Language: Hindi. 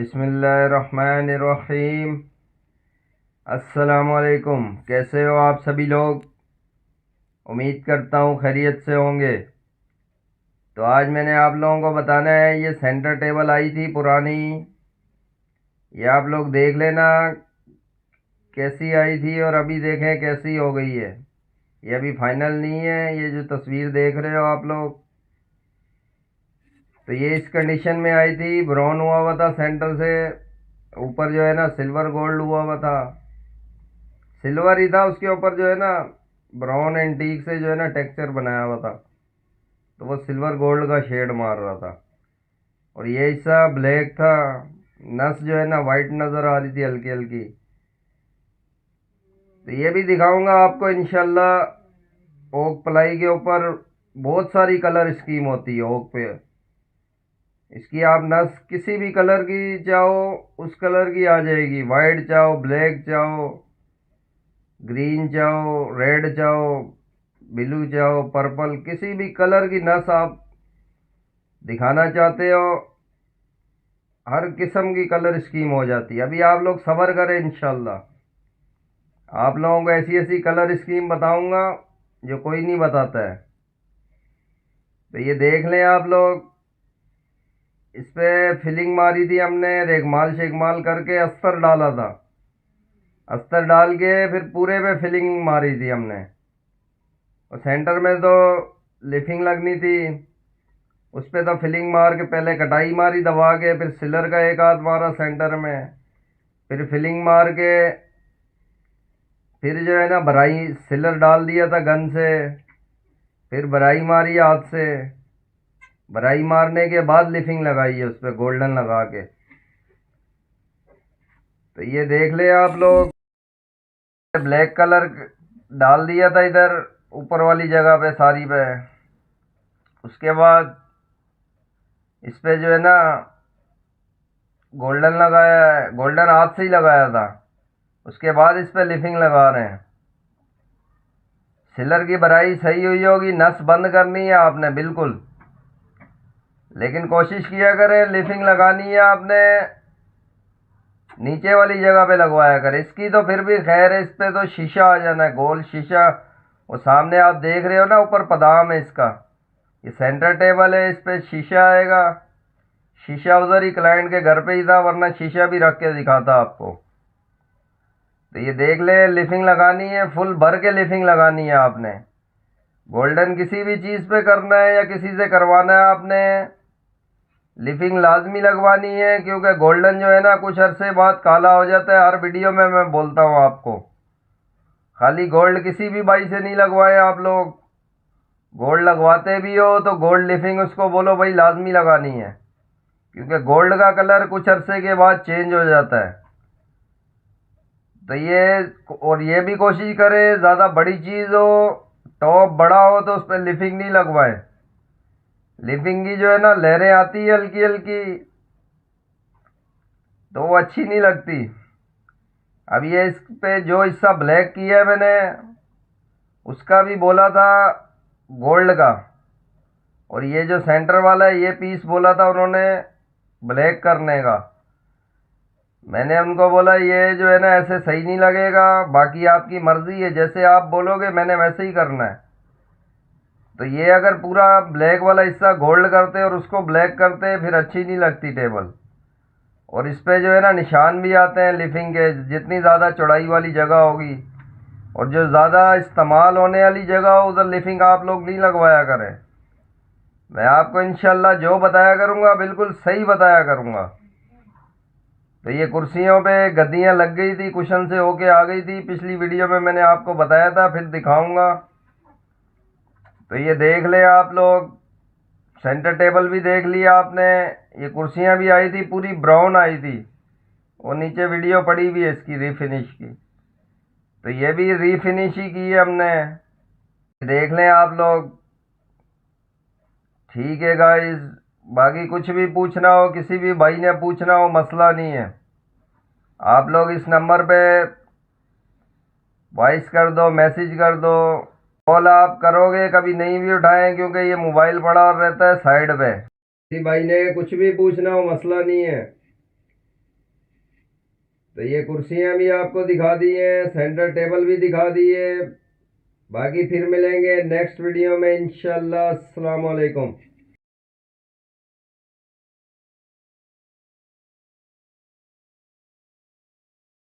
बिस्मिल्लाहिर्रहमानिर्रहीम। अस्सलामुअलैकुम। कैसे हो आप सभी लोग? उम्मीद करता हूँ खैरियत से होंगे। तो आज मैंने आप लोगों को बताना है, ये सेंटर टेबल आई थी पुरानी, ये आप लोग देख लेना कैसी आई थी और अभी देखें कैसी हो गई है। ये अभी फाइनल नहीं है, ये जो तस्वीर देख रहे हो आप लोग, तो ये इस कंडीशन में आई थी। ब्राउन हुआ हुआ था सेंटर से, ऊपर जो है ना सिल्वर गोल्ड हुआ हुआ था। सिल्वर ही था, उसके ऊपर जो है ना ब्राउन एंटीक से जो है ना टेक्सचर बनाया हुआ था, तो वो सिल्वर गोल्ड का शेड मार रहा था। और ये हिस्सा ब्लैक था, नस जो है ना वाइट नज़र आ रही थी हल्की हल्की। तो ये भी दिखाऊंगा आपको इंशाल्लाह। ओक प्लाई के ऊपर बहुत सारी कलर स्कीम होती है ओक पे। इसकी आप नस किसी भी कलर की चाहो उस कलर की आ जाएगी, वाइट चाहो, ब्लैक चाहो, ग्रीन चाहो, रेड चाहो, ब्लू चाहो, पर्पल, किसी भी कलर की नस आप दिखाना चाहते हो, हर किस्म की कलर स्कीम हो जाती है। अभी आप लोग सब्र करें, इंशाल्लाह आप लोगों को ऐसी ऐसी कलर स्कीम बताऊंगा जो कोई नहीं बताता है। तो ये देख लें आप लोग, इस पे फिलिंग मारी थी हमने, रेगमाल शेगमाल करके अस्तर डाला था। अस्तर डाल के फिर पूरे पे फिलिंग मारी थी हमने, और सेंटर में तो लिफिंग लगनी थी, उस पे तो फिलिंग मार के पहले कटाई मारी दबा के, फिर सिलर का एक हाथ मारा सेंटर में, फिर फिलिंग मार के, फिर जो है ना भराई सिलर डाल दिया था गन से, फिर भराई मारी हाथ से। भराई मारने के बाद लिफिंग लगाई है उस पर गोल्डन लगा के। तो ये देख ले आप लोग, ब्लैक कलर डाल दिया था इधर ऊपर वाली जगह पे सारी पे। उसके बाद इस पे जो है ना गोल्डन लगाया है, गोल्डन हाथ से ही लगाया था। उसके बाद इस पे लिफिंग लगा रहे हैं। सिलर की भराई सही हुई होगी, नस बंद करनी है आपने बिल्कुल, लेकिन कोशिश किया करें लिफिंग लगानी है आपने नीचे वाली जगह पे लगवाया कर। इसकी तो फिर भी खैर है, इस पे तो शीशा आ जाना है, गोल शीशा। वो सामने आप देख रहे हो ना ऊपर पदाम है इसका, ये सेंटर टेबल है, इस पे शीशा आएगा। शीशा उधर ही क्लाइंट के घर पे ही था, वरना शीशा भी रख के दिखाता आपको। तो ये देख ले, लिफिंग लगानी है, फुल भर के लिफिंग लगानी है आपने। गोल्डन किसी भी चीज़ पे करना है या किसी से करवाना है आपने, लिफिंग लाजमी लगवानी है, क्योंकि गोल्डन जो है ना कुछ अरसे बाद काला हो जाता है। हर वीडियो में मैं बोलता हूँ आपको, खाली गोल्ड किसी भी भाई से नहीं लगवाए आप लोग। गोल्ड लगवाते भी हो तो गोल्ड लिफिंग उसको बोलो भाई लाजमी लगानी है, क्योंकि गोल्ड का कलर कुछ अरसे के बाद चेंज हो जाता है। तो ये, और ये भी कोशिश करे ज़्यादा बड़ी चीज़ हो, टॉप बड़ा हो, तो उस पर लिफिंग नहीं लगवाए। लिफिंग की जो है ना लहरें आती है हल्की हल्की, तो वो अच्छी नहीं लगती। अब ये इस पे जो हिस्सा ब्लैक किया है मैंने, उसका भी बोला था गोल्ड का, और ये जो सेंटर वाला है ये पीस बोला था उन्होंने ब्लैक करने का। मैंने उनको बोला ये जो है ना ऐसे सही नहीं लगेगा, बाकी आपकी मर्जी है, जैसे आप बोलोगे मैंने वैसे ही करना है। तो ये अगर पूरा ब्लैक वाला हिस्सा गोल्ड करते और उसको ब्लैक करते फिर अच्छी नहीं लगती टेबल। और इस पे जो है ना निशान भी आते हैं लिफिंग के, जितनी ज़्यादा चौड़ाई वाली जगह होगी और जो ज़्यादा इस्तेमाल होने वाली जगह हो उधर लिफिंग आप लोग नहीं लगवाया करें। मैं आपको इंशाल्लाह जो बताया करूँगा बिल्कुल सही बताया करूँगा। तो ये कुर्सियों पे गद्दियाँ लग गई थी, कुशन से होके आ गई थी, पिछली वीडियो में मैंने आपको बताया था, फिर दिखाऊंगा। तो ये देख ले आप लोग, सेंटर टेबल भी देख लिया आपने, ये कुर्सियाँ भी आई थी पूरी ब्राउन आई थी, और नीचे वीडियो पड़ी हुई है इसकी रीफिनिश की। तो ये भी रीफिनिश ही की है हमने, देख लें आप लोग। ठीक है गाइस, बाकी कुछ भी पूछना हो, किसी भी भाई ने पूछना हो, मसला नहीं है। आप लोग इस नंबर पे वॉइस कर दो, मैसेज कर दो। कॉल आप करोगे कभी नहीं भी उठाएं, क्योंकि ये मोबाइल पड़ा और रहता है साइड पे। किसी भाई ने कुछ भी पूछना हो, मसला नहीं है। तो ये कुर्सियाँ भी आपको दिखा दी हैं, सेंटर टेबल भी दिखा दिए। बाकी फिर मिलेंगे नेक्स्ट वीडियो में इंशाल्लाह। अस्सलाम वालेकुम।